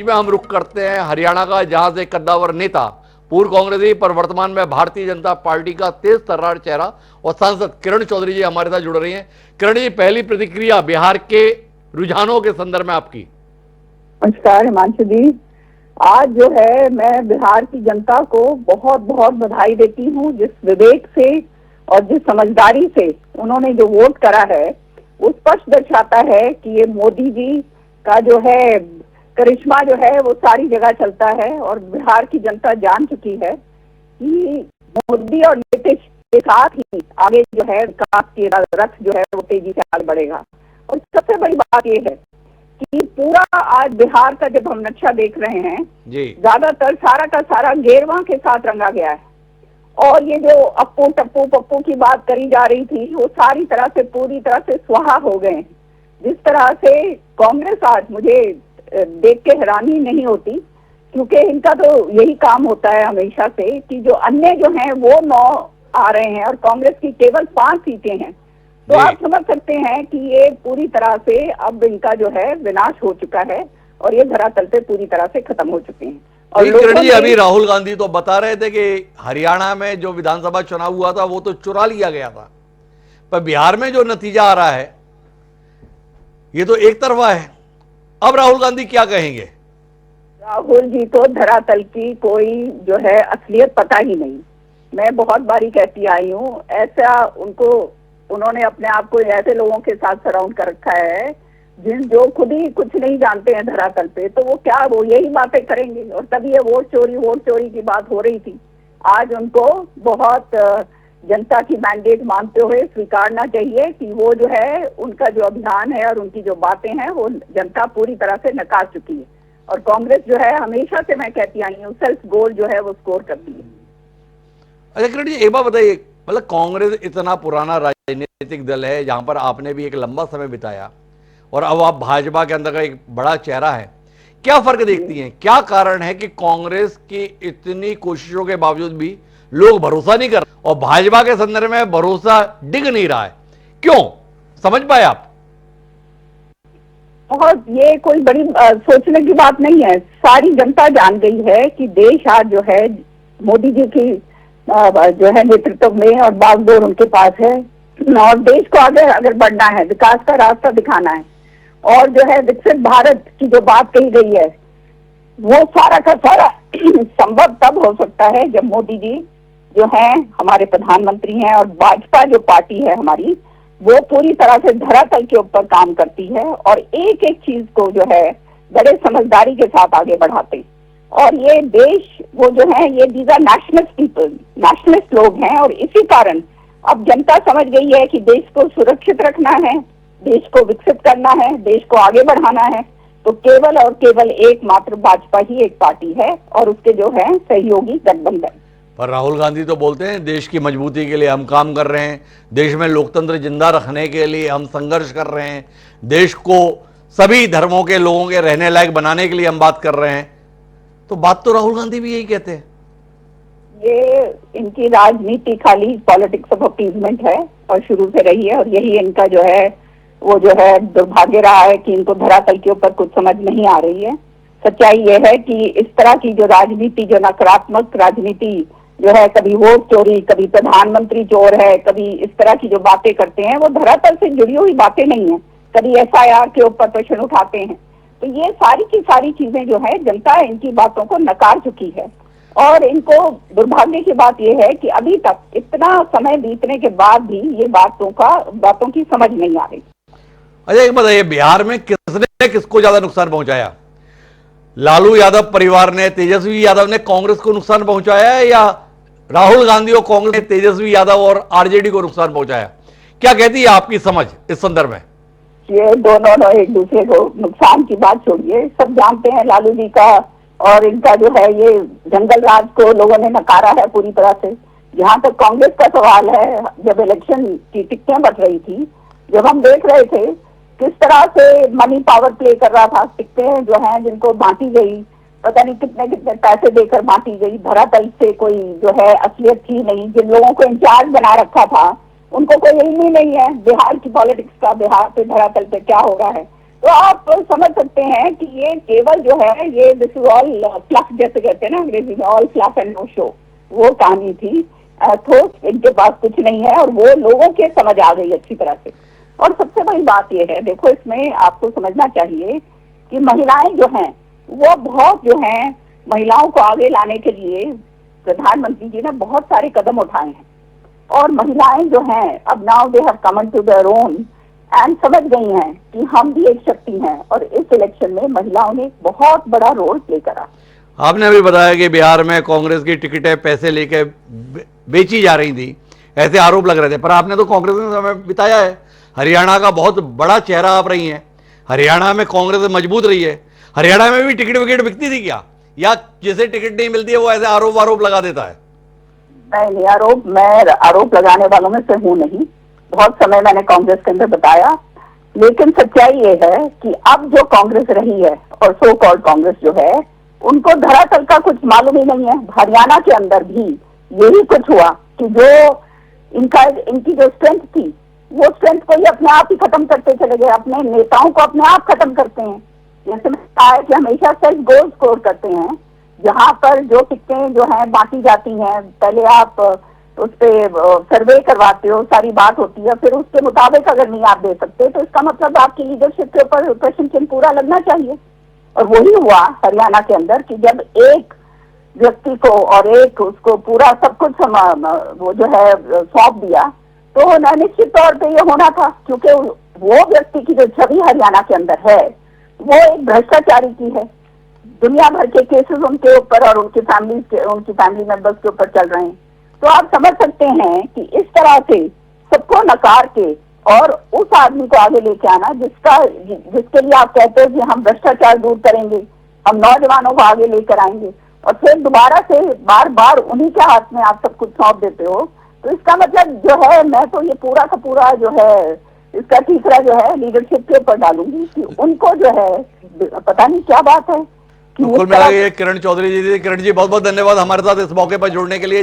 में हम रुख करते हैं हरियाणा का, जहां से कद्दावर नेता, पूर्व कांग्रेसी पर वर्तमान में भारतीय जनता पार्टी का तेज तर्रार चेहरा और सांसद किरण चौधरी जी हमारे साथ जुड़ रही हैं। किरण जी, पहली प्रतिक्रिया बिहार के रुझानों के संदर्भ में आपकी। नमस्कार हिमांशु जी। आज जो है मैं बिहार की जनता को बहुत बहुत बधाई देती हूँ, जिस विवेक से और जिस समझदारी से उन्होंने जो वोट करा है वो स्पष्ट दर्शाता है कि ये मोदी जी का जो है करिश्मा जो है वो सारी जगह चलता है। और बिहार की जनता जान चुकी है कि मोदी और नीतीश के साथ ही आगे जो है विकास की रथ जो है वो तेजी से आगे बढ़ेगा। और सबसे बड़ी बात ये है कि पूरा आज बिहार का जब हम नक्शा देख रहे हैं, ज्यादातर सारा का सारा गेरवा के साथ रंगा गया है। और ये जो अप्पू टप्पू पप्पू की बात करी जा रही थी वो सारी तरह से पूरी तरह से स्वाहा हो गए। जिस तरह से कांग्रेस आज, मुझे देख के हैरानी नहीं होती, क्योंकि इनका तो यही काम होता है हमेशा से कि जो अन्य जो हैं वो 9 आ रहे हैं और कांग्रेस की केवल 5 सीटें हैं। तो आप समझ सकते हैं कि ये पूरी तरह से अब इनका जो है विनाश हो चुका है और ये धरातल पे पूरी तरह से खत्म हो चुके हैं। और किरण जी, अभी राहुल गांधी तो बता रहे थे कि हरियाणा में जो विधानसभा चुनाव हुआ था वो तो चुरा लिया गया था, पर बिहार में जो नतीजा आ रहा है ये तो एक तरफा है। अब राहुल गांधी क्या कहेंगे? राहुल जी को धरातल की कोई जो है असलियत पता ही नहीं। मैं बहुत बारी कहती आई हूँ, ऐसा उन्होंने अपने आप को ऐसे लोगों के साथ सराउंड कर रखा है जो खुद ही कुछ नहीं जानते हैं धरातल पे। तो वो यही बातें करेंगे। और तभी ये वोट चोरी की बात हो रही थी। आज उनको बहुत जनता की मैंडेट मानते हुए स्वीकारना चाहिए कि वो जो है उनका जो अभियान है और उनकी जो बातें हैं वो जनता पूरी तरह से नकार चुकी है। और कांग्रेस जो है हमेशा से मैं कहती आई हूँ सेल्फ गोल जो है वो स्कोर करती है। अच्छा किरण जी, एक बात बताइए, मतलब कांग्रेस इतना पुराना राजनीतिक दल है जहां पर आपने भी एक लंबा समय बिताया और अब आप भाजपा के अंदर का एक बड़ा चेहरा है, क्या फर्क देखती हैं? क्या कारण है कि कांग्रेस की इतनी कोशिशों के बावजूद भी लोग भरोसा नहीं कर रहे और भाजपा के संदर्भ में भरोसा डिग नहीं रहा है? क्यों, समझ पाए आप? बहुत ये कोई बड़ी सोचने की बात नहीं है। सारी जनता जान गई है कि देश आज जो है मोदी जी की जो है नेतृत्व में और बागडोर उनके पास है और देश को आगे अगर बढ़ना है, विकास का रास्ता दिखाना है और जो है विकसित भारत की जो बात कही गई है वो सारा का सारा संभव तब हो सकता है जब मोदी जी जो है हमारे प्रधानमंत्री हैं और भाजपा जो पार्टी है हमारी वो पूरी तरह से धरातल के ऊपर काम करती है और एक एक चीज को जो है बड़े समझदारी के साथ आगे बढ़ाते। और ये देश वो जो है ये these are nationalist people, nationalist लोग हैं। और इसी कारण अब जनता समझ गई है कि देश को सुरक्षित रखना है, देश को विकसित करना है, देश को आगे बढ़ाना है, तो केवल और केवल एकमात्र भाजपा ही एक पार्टी है और उसके जो है सहयोगी गठबंधन। पर राहुल गांधी तो बोलते हैं देश की मजबूती के लिए हम काम कर रहे हैं, देश में लोकतंत्र जिंदा रखने के लिए हम संघर्ष कर रहे हैं, देश को सभी धर्मों के लोगों के रहने लायक बनाने के लिए हम बात कर रहे हैं। तो बात तो राहुल गांधी भी यही कहते हैं। ये इनकी राजनीति खाली पॉलिटिक्स ऑफ अपीजमेंट है और शुरू से रही है। और यही इनका जो है वो जो है दुर्भाग्य रहा है कि इनको धरातल के ऊपर कुछ समझ नहीं आ रही है। सच्चाई ये है कि इस तरह की जो राजनीति, जो नकारात्मक राजनीति जो है, कभी वोट चोरी, कभी प्रधानमंत्री चोर है, कभी इस तरह की जो बातें करते हैं वो धरातल से जुड़ी हुई बातें नहीं है। कभी FIR के ऊपर प्रश्न उठाते हैं। तो ये सारी की सारी चीजें जो है जनता इनकी बातों को नकार चुकी है। और इनको दुर्भाग्य की बात यह है कि अभी तक इतना समय बीतने के बाद भी ये बातों की समझ नहीं आ रही। अच्छा एक बताइए, बिहार में किसने किसको ज्यादा नुकसान पहुंचाया? लालू यादव परिवार ने, तेजस्वी यादव ने कांग्रेस को नुकसान पहुंचाया है या राहुल गांधी और कांग्रेस ने तेजस्वी यादव और RJD को नुकसान पहुंचाया? क्या कहती है आपकी समझ इस संदर्भ में? ये दोनों एक दूसरे को नुकसान की बात छोड़िए, सब जानते हैं लालू जी का और इनका जो है ये जंगल राज को लोगों ने नकारा है पूरी तरह से। जहां तक कांग्रेस का सवाल है, जब इलेक्शन की टिकटें बट रही थी, जब हम देख रहे थे किस तरह से मनी पावर प्ले कर रहा था, टिकटें जो हैं जिनको बांटी गई, पता नहीं कितने कितने पैसे देकर बांटी गई, धरातल से कोई जो है असलियत थी नहीं। जिन लोगों को इंचार्ज बना रखा था उनको कोई इल्म ही नहीं है बिहार की पॉलिटिक्स का, बिहार पे धरातल पे क्या हो रहा है। तो आप समझ सकते हैं कि ये केवल जो है ये दिस इज ऑल फ्लफ, जैसे कहते हैं ना अंग्रेजी में, all fluff and no show, वो कहानी थी। ठोस इनके पास कुछ नहीं है और वो लोगों के समझ आ गई अच्छी तरह से। और सबसे बड़ी बात ये है, देखो इसमें आपको समझना चाहिए कि महिलाएं जो हैं वो बहुत जो हैं, महिलाओं को आगे लाने के लिए प्रधानमंत्री जी ने बहुत सारे कदम उठाए हैं और महिलाएं जो हैं अब now they have come to their own and समझ गई हैं कि हम भी एक शक्ति हैं और इस इलेक्शन में महिलाओं ने बहुत बड़ा रोल प्ले करा। आपने अभी बताया कि बिहार में कांग्रेस की टिकटें पैसे लेके बेची जा रही थी, ऐसे आरोप लग रहे थे, पर आपने तो कांग्रेस में समय बिताया है, हरियाणा का बहुत बड़ा चेहरा आप रही हैं, हरियाणा में कांग्रेस मजबूत रही है, हरियाणा में भी टिकट विकेट बिकती थी क्या, या जिसे टिकट नहीं मिलती है वो ऐसे आरोप लगा देता है? नहीं, मैं आरोप लगाने वालों में से हूँ नहीं, बहुत समय मैंने कांग्रेस के अंदर बताया, लेकिन सच्चाई ये है कि अब जो कांग्रेस रही है और सो कॉल्ड कांग्रेस जो है, उनको धरातल का कुछ मालूम ही नहीं है। हरियाणा के अंदर भी यही कुछ हुआ कि जो इनकी जो स्ट्रेंथ थी वो स्ट्रेंथ को ही अपने आप ही खत्म करते चले गए, अपने नेताओं को अपने आप खत्म करते हैं। जैसे मैंने कहा है कि हमेशा सेल्फ गोल स्कोर करते हैं, जहां पर जो टिकटें जो हैं बांटी जाती हैं, पहले आप उस पर सर्वे करवाते हो, सारी बात होती है, फिर उसके मुताबिक अगर नहीं आप दे सकते तो इसका मतलब आपकी लीडरशिप के ऊपर प्रश्न चिन्ह पूरा लगना चाहिए। और वही हुआ हरियाणा के अंदर कि जब एक व्यक्ति को और एक उसको पूरा सब कुछ वो जो है सौंप दिया, तो निश्चित तौर पे ये होना था, क्योंकि वो व्यक्ति की जो छवि हरियाणा के अंदर है वो एक भ्रष्टाचारी की है। दुनिया भर के केसेस उनके ऊपर और उनकी फैमिली मेंबर्स के ऊपर चल रहे हैं। तो आप समझ सकते हैं कि इस तरह से सबको नकार के और उस आदमी को आगे लेके आना जिसके लिए आप कहते हैं कि हम भ्रष्टाचार दूर करेंगे, हम नौजवानों को आगे लेकर आएंगे, और फिर दोबारा से बार बार उन्हीं के हाथ में आप सब कुछ सौंप देते हो, तो इसका मतलब जो है, मैं तो ये पूरा का पूरा जो है इसका तीसरा जो है लीडरशिप के ऊपर डालूंगी कि उनको जो है पता नहीं क्या बात है कि कुल मिला के किरण चौधरी जी, किरण जी बहुत बहुत धन्यवाद हमारे साथ इस मौके पर जुड़ने के लिए।